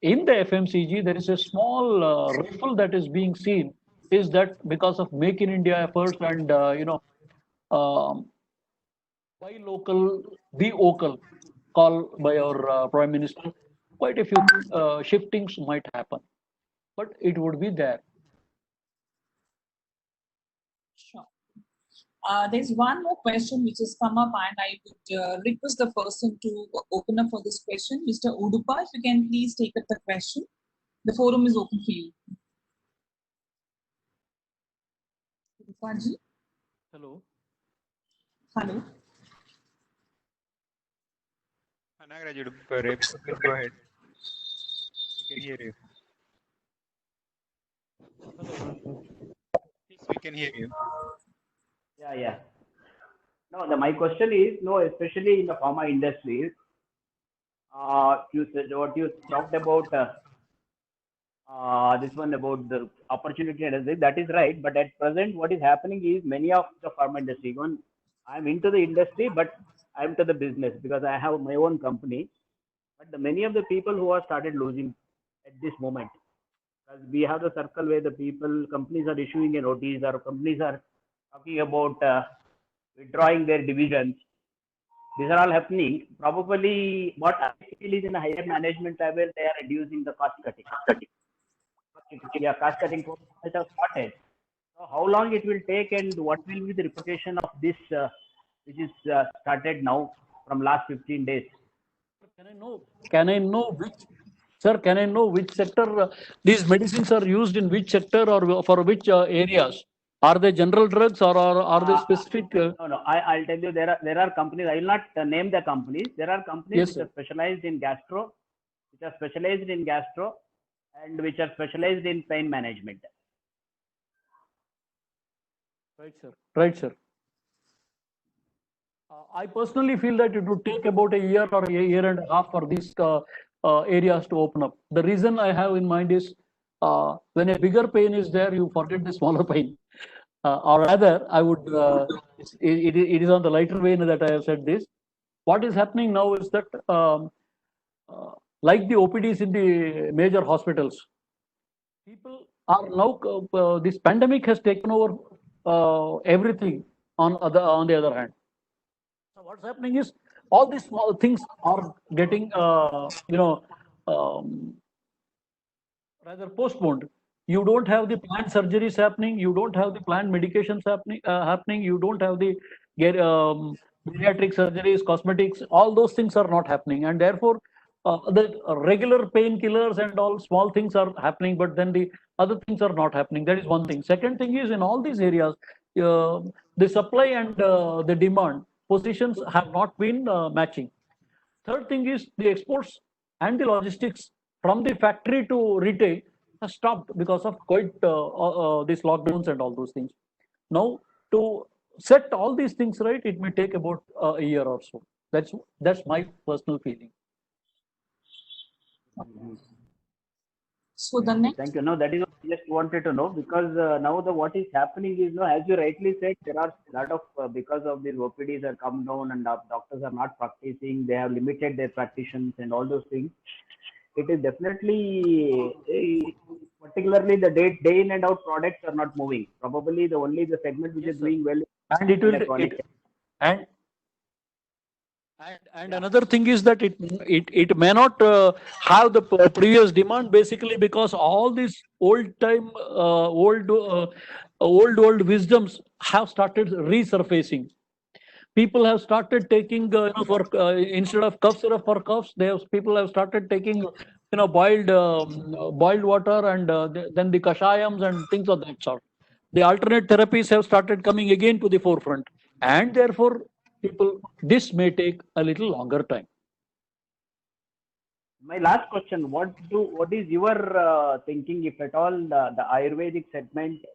in the FMCG, there is a small riffle that is being seen. Is that because of Make in India efforts and um, buy local, be vocal, call by our Prime Minister, quite a few shiftings might happen, but it would be there. Sure. There's one more question which has come up, and I would request the person to open up for this question. Mr. Udupa, if you can please take up the question. The forum is open for you. Udupa ji? Hello. Hello. Nagaraj, go ahead. We can hear you. Yes, we can hear you. Yeah. No, my question is, no, especially in the pharma industry, you said what you talked about this one about the opportunity and everything, that is right. But at present, what is happening is many of the pharma industry, even I'm into the industry, but I'm to the business because I have my own company. But many of the people who have started losing at this moment, because we have the circle where the companies are issuing a notice or companies are talking about withdrawing their divisions. These are all happening. Probably what I feel is in a higher management level, they are reducing the cost cutting. Yeah, cost cutting process has started. So how long it will take and what will be the repercussion of this, which is started now from last 15 days? Can I know which, sir? Can I know which sector these medicines are used in which sector or for which areas? Are they general drugs or are they specific? No. I'll tell you there are companies. I will not name the companies. There are companies Yes, which sir. are specialized in gastro, and which are specialized in pain management. Right, sir. I personally feel that it would take about a year or a year and a half for these areas to open up. The reason I have in mind is when a bigger pain is there, you forget the smaller pain. Or rather, I would, it is on the lighter vein that I have said this. What is happening now is that, like the OPDs in the major hospitals, people are now, this pandemic has taken over everything on the other hand. So what's happening is all these small things are getting, rather postponed. You don't have the planned surgeries happening. You don't have the planned medications happening. You don't have the geriatric surgeries, cosmetics. All those things are not happening, and therefore the regular painkillers and all small things are happening, but then the other things are not happening. That is one thing. Second thing is in all these areas, the supply and the demand positions have not been matching. Third thing is the exports and the logistics from the factory to retail has stopped because of quite these lockdowns and all those things. Now, to set all these things right, it may take about a year or so. That's my personal feeling. So the next. Thank you. No, that is what I just wanted to know because now what is happening is, as you rightly said, there are a lot of because of these OPDs are come down and doctors are not practicing. They have limited their practitioners and all those things. It is definitely, particularly the day in and out products are not moving. Probably the segment which is doing well. And it will and another thing is that it may not have the previous demand, basically because all these old wisdoms have started resurfacing. People have started taking for instead of cough syrup for coughs, people have started taking boiled water and then the kashayams and things of that sort. The alternate therapies have started coming again to the forefront, and therefore this may take a little longer time. My last question: what is your thinking, if at all, the Ayurvedic segment,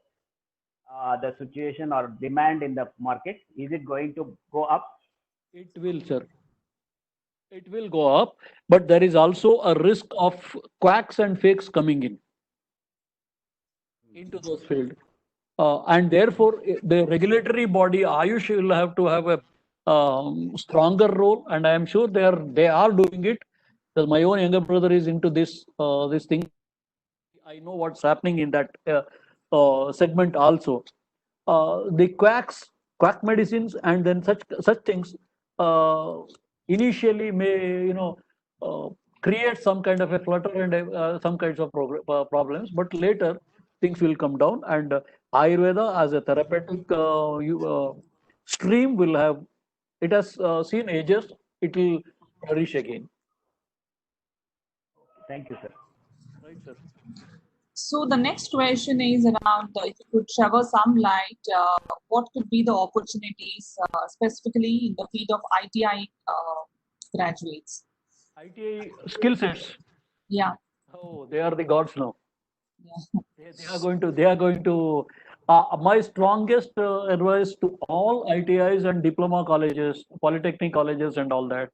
the situation or demand in the market, is it going to go up? It will, sir. It will go up, but there is also a risk of quacks and fakes coming into those fields. And therefore, the regulatory body Ayush will have to have a stronger role, and I am sure they are doing it. Because my own younger brother is into this thing. I know what's happening in that segment also. The quack medicines, and then such things initially may create some kind of a flutter and some kinds of problems, but later things will come down, and Ayurveda as a therapeutic stream will have, it has seen ages, it will flourish again. Thank you, sir. Right, sir. So the next question is around if you could shower some light, what could be the opportunities specifically in the field of ITI graduates? ITI skill sets. Yeah. Oh, they are the gods now. Yeah. They are going to, my strongest advice to all ITIs and diploma colleges, polytechnic colleges and all that,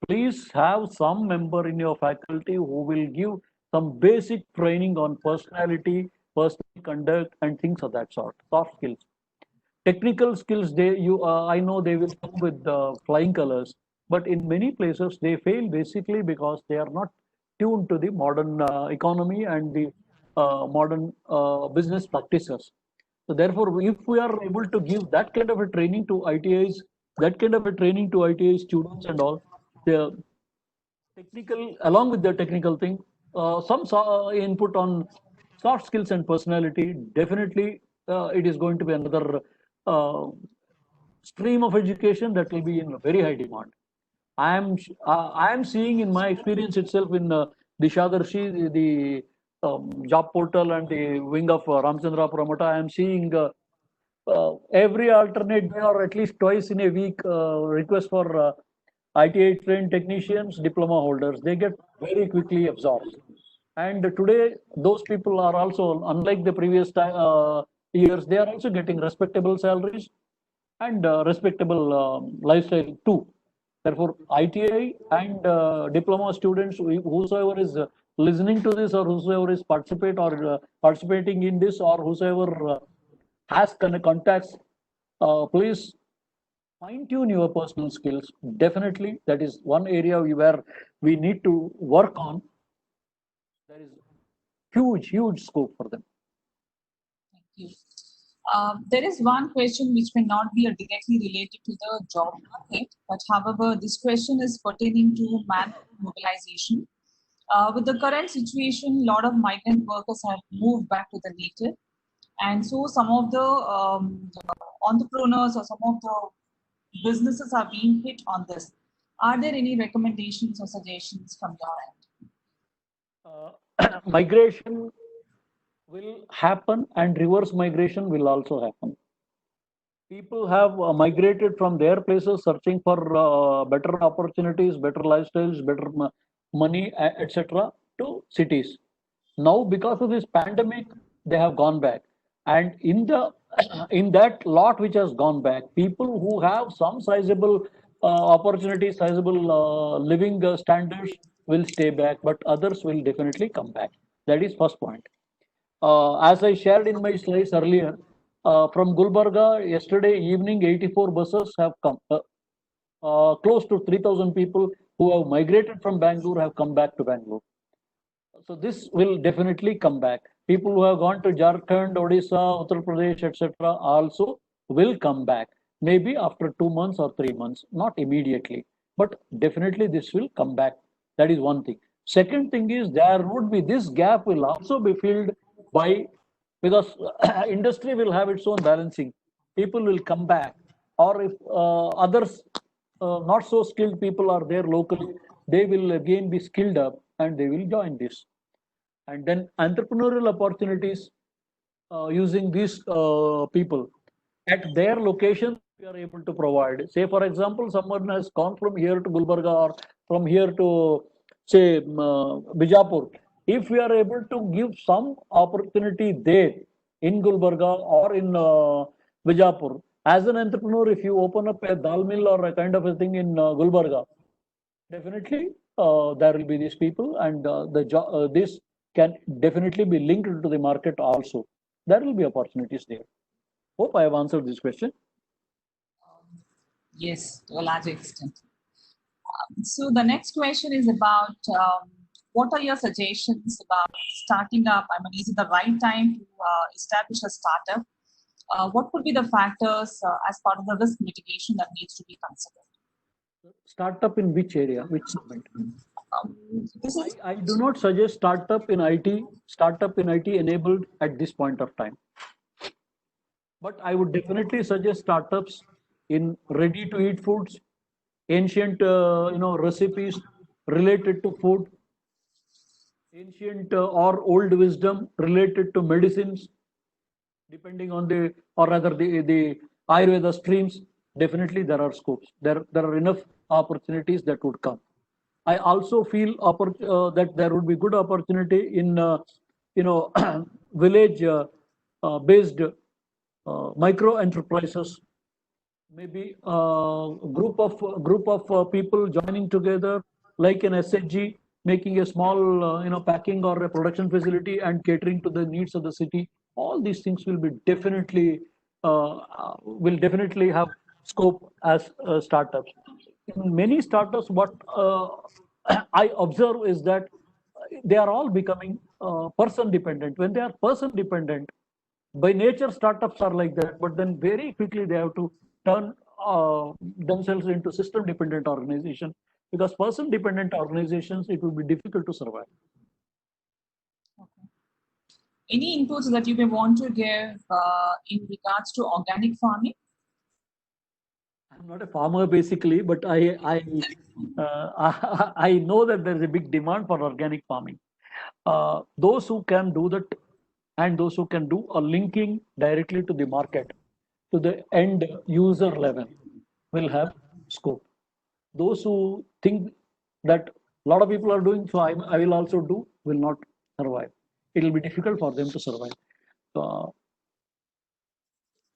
please have some member in your faculty who will give some basic training on personality, personal conduct and things of that sort, soft skills. Technical skills, I know they will come with flying colors, but in many places they fail basically because they are not tuned to the modern economy and the modern business practices. So therefore, if we are able to give that kind of a training to ITIs, that kind of a training to ITI students and all, the technical, along with the technical thing, some input on soft skills and personality, definitely it is going to be another uh, stream of education that will be in very high demand. I am seeing in my experience itself in Dishadarshi, the job portal and the wing of Ramchandra Pramata. I am seeing every alternate day or at least twice in a week request for ITI trained technicians, diploma holders. They get very quickly absorbed. And today, those people are also, unlike the previous years, they are also getting respectable salaries and respectable lifestyle too. Therefore, ITI and diploma students, whosoever is listening to this or whosoever is participating in this or whosoever has contacts, please fine tune your personal skills. Definitely, that is one area where we need to work on. There is huge scope for them. Thank you. There is one question which may not be directly related to the job market, but however, this question is pertaining to manpower mobilization. With the current situation, a lot of migrant workers have moved back to the native, and so some of the entrepreneurs or some of the businesses are being hit on this. Are there any recommendations or suggestions from your end? Migration will happen and reverse migration will also happen. People have migrated from their places searching for better opportunities, better lifestyles, better money, etc. to cities. Now, because of this pandemic, they have gone back. And in the in that lot which has gone back, people who have some sizable opportunities, sizable living standards will stay back, but others will definitely come back. That is first point. As I shared in my slides earlier, from Gulbarga, yesterday evening, 84 buses have come. Close to 3,000 people who have migrated from Bangalore have come back to Bangalore. So this will definitely come back. People who have gone to Jharkhand, Odisha, Uttar Pradesh, etc. also will come back. Maybe after 2 months or 3 months, not immediately, but definitely this will come back. That is one thing. Second thing is there would be this gap will also be filled by, because industry will have its own balancing. People will come back, or if others not so skilled people are there locally, they will again be skilled up and they will join this. And then entrepreneurial opportunities using these people at their location we are able to provide. Say for example, someone has gone from here to Gulbarga or from here to say Bijapur. If we are able to give some opportunity there in Gulbarga or in Bijapur, as an entrepreneur, if you open up a dal mill or a kind of a thing in Gulbarga, definitely there will be these people, and this can definitely be linked to the market also. There will be opportunities there. Hope I have answered this question. Yes, to a large extent. So the next question is about what are your suggestions about starting up? I mean, is it the right time to establish a startup? What could be the factors as part of the risk mitigation that needs to be considered? Startup in which area, which segment? This is I do not suggest startup in IT enabled at this point of time. But I would definitely suggest startups in ready-to-eat foods, ancient recipes related to food, ancient or old wisdom related to medicines, depending on the, or rather the Ayurveda streams. Definitely there are scopes. There are enough opportunities that would come. I also feel that there would be good opportunity in village based micro enterprises, maybe group of people joining together like an SHG, making a small packing or a production facility and catering to the needs of the city. All these things will definitely have scope as startups. In many startups, what I observe is that they are all becoming person dependent. When they are person dependent, by nature startups are like that, but then very quickly they have to turn themselves into system dependent organization, because person dependent organizations, it will be difficult to survive. Okay. Any inputs that you may want to give in regards to organic farming? I'm not a farmer basically, but I know that there is a big demand for organic farming. Those who can do that and those who can do a linking directly to the market, to the end user level, will have scope. Those who think that a lot of people are doing, so I will also do, will not survive. It will be difficult for them to survive. Uh,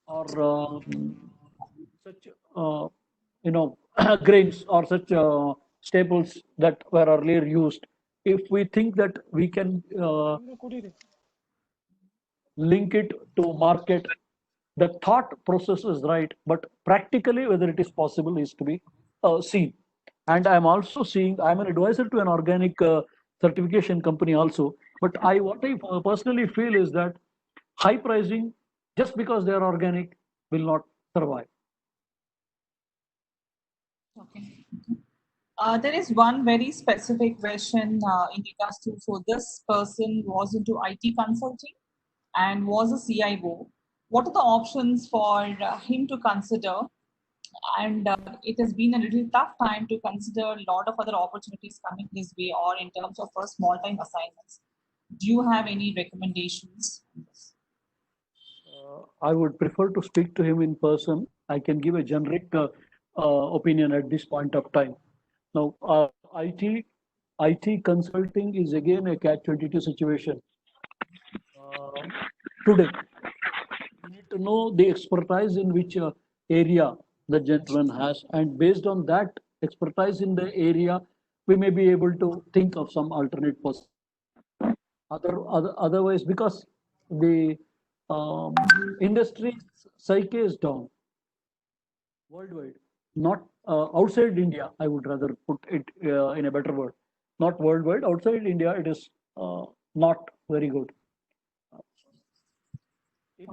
or such grains or such staples that were earlier used, if we think that we can link it to market, the thought process is right, but practically whether it is possible is to be seen. And I'm also seeing, I'm an advisor to an organic certification company also, but what I personally feel is that high pricing just because they are organic will not survive. Okay. There is one very specific question in regards to, so this person was into IT consulting and was a CIO. What are the options for him to consider? And it has been a little tough time to consider a lot of other opportunities coming his way, or in terms of small time assignments. Do you have any recommendations? I would prefer to speak to him in person. I can give a generic opinion at this point of time. Now, IT consulting is again a catch-22 situation. Today, we need to know the expertise in which area the gentleman has, and based on that expertise in the area, we may be able to think of some alternate possible. Otherwise, because the industry psyche is down worldwide, not outside India. I would rather put it in a better word. Not worldwide. Outside India, it is not very good. If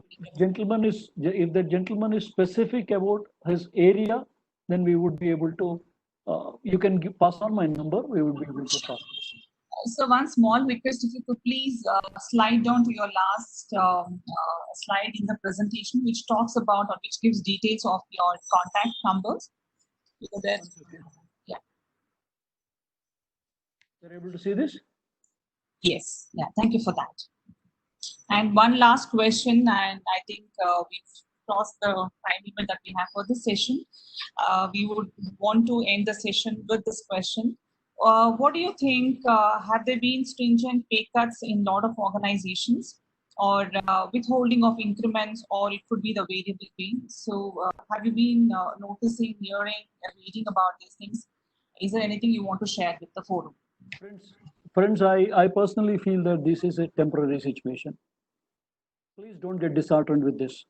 the gentleman is specific about his area, then we would be able to. You can pass on my number. We would be able to talk. So one small request, if you could please slide down to your last slide in the presentation, which talks about, or which gives details of your contact numbers. So that, yeah. You're able to see this? Yes. Yeah. Thank you for that. And one last question, and I think we've crossed the time limit that we have for this session. We would want to end the session with this question. What do you think? Have there been stringent pay cuts in a lot of organizations, or withholding of increments, or it could be the variable pay? So, have you been noticing, hearing, reading about these things? Is there anything you want to share with the forum? Friends, I personally feel that this is a temporary situation. Please don't get disheartened with this.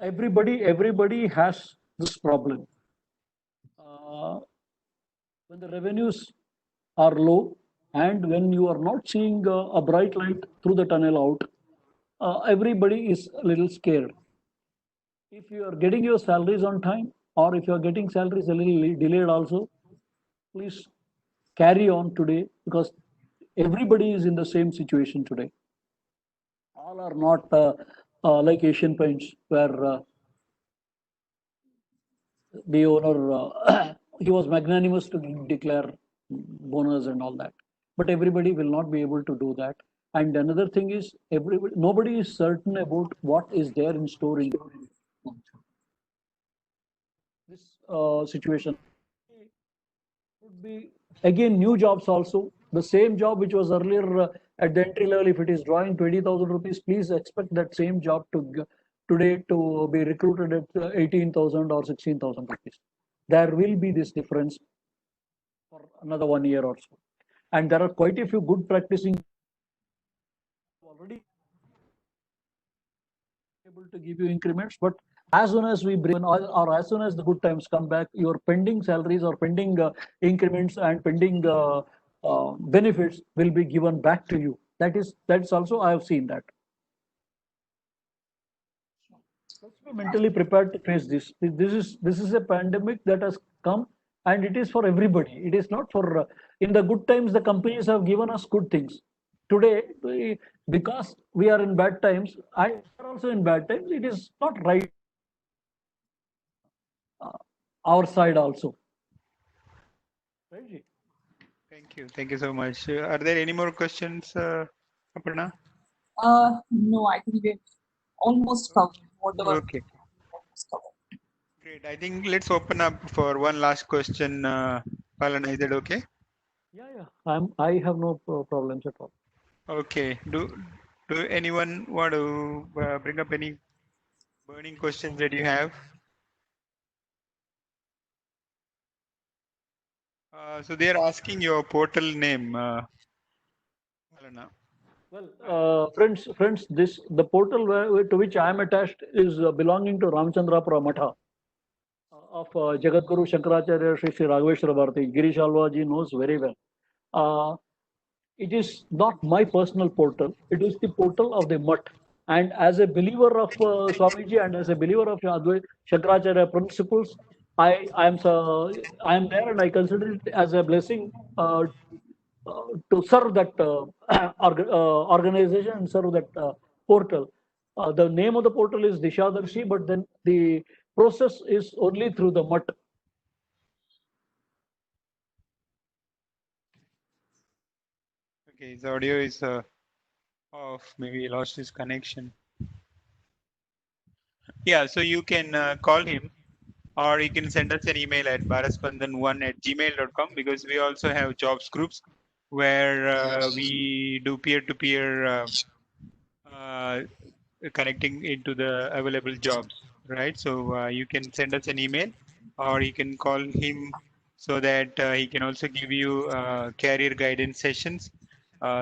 Everybody has this problem. When the revenues are low and when you are not seeing a bright light through the tunnel out, everybody is a little scared. If you are getting your salaries on time, or if you are getting salaries a little delayed also, please carry on today, because everybody is in the same situation today. All are not like Asian Paints, where the owner, he was magnanimous to declare bonus and all that. But everybody will not be able to do that. And another thing is, nobody is certain about what is there in store in this situation. Would be again new jobs also. The same job which was earlier at the entry level, if it is drawing 20,000 rupees, please expect that same job today to be recruited at 18,000 or 16,000 rupees. There will be this difference for another 1 year or so. And there are quite a few good practicing already able to give you increments, but as soon as we bring or as soon as the good times come back, your pending salaries or pending increments and pending benefits will be given back to you. That's also I have seen that. Let's be mentally prepared to face this. This is a pandemic that has come, and it is for everybody. It is not for in the good times. The companies have given us good things. Today, because we are in bad times, and we are also in bad times. It is not right. Our side also. Right? Thank you. Thank you so much. Are there any more questions, Aparna? No, I think we've almost covered whatever. Okay. Great. I think let's open up for one last question. Palana, is that okay? Yeah. I have no problems at all. Okay. Do anyone want to bring up any burning questions that you have? So they are asking your portal name, Palana. Well, friends, the portal to which I am attached is belonging to Ramchandrapura Matha of Jagadguru Shankaracharya Sri Raghaveshwara Bharati. Girish Alvaji knows very well. It is not my personal portal. It is the portal of the mutt. And as a believer of Swamiji and as a believer of Shankaracharya principles, I am there and I consider it as a blessing to serve that organization and serve that portal. The name of the portal is Dishadarshi, but then the process is only through the mutt. Okay, his audio is off. Maybe he lost his connection. Yeah, so you can call him, or you can send us an email at bharaspandan1@gmail.com, because we also have jobs groups where we do peer-to-peer connecting into the available jobs, right? So you can send us an email, or you can call him so that he can also give you career guidance sessions.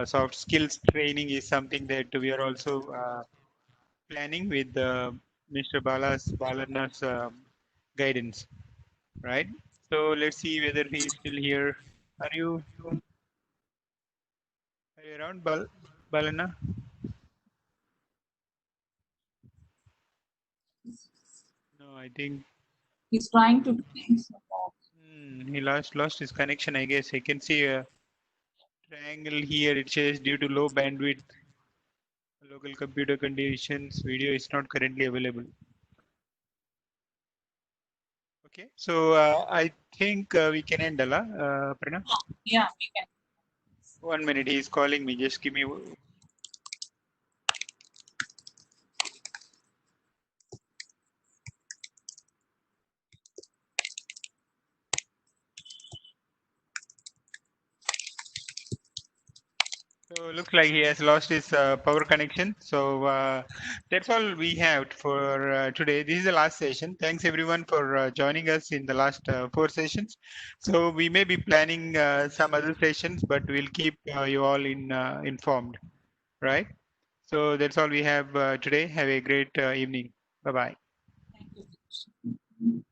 Soft skills training is something that we are also planning with Mr. Balana's guidance, right? So let's see whether he is still here. Are you around, Balana? No, I think He's trying to. he lost his connection. I guess I can see a triangle here. It says due to low bandwidth, local computer conditions, video is not currently available. Okay, so I think we can end, Pranav. Yeah, we can. 1 minute, he's calling me. Just give me. So looks like he has lost his power connection. So that's all we have for today. This is the last session. Thanks everyone for joining us in the last 4 sessions. So we may be planning some other sessions, but we'll keep you all informed, right? So that's all we have today. Have a great evening. Bye-bye. Thank you.